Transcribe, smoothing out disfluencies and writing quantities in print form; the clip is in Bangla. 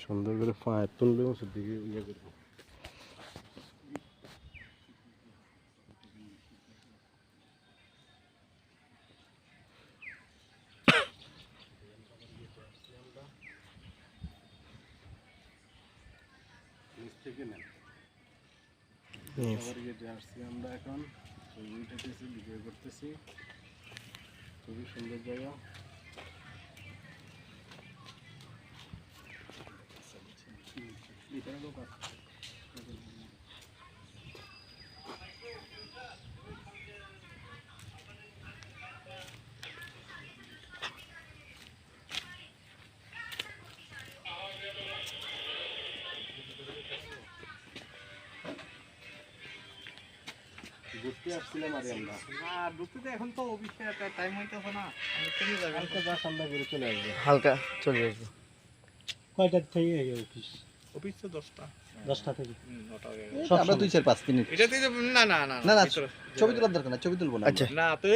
সুন্দর করে ফায়ার তুললে ওষুধ দিকে ইয়ে করবো। আসছি আমরা এখন উঠেছি, ভিডিও করতেছি, খুবই সুন্দর জায়গা। ঘুরতে আসছিলাম আরে আমরা না ঢুকতে তো এখন তো অফিসে একটা টাইম হইতেছে না, আমি চলে যাবো। হালকা যা ঠান্ডা করে চলে আসবে। হালকা চলে আসবে। কয়টা থেকে অফিস? অফিস তো 10টা 10টা থেকে। 9টা হয়ে সব আমরা 2-4-5 মিনিট এটাতে না না না না না ভিতরে- ছবি তোলার দরকার না, ছবি তুলবো না আচ্ছা না তো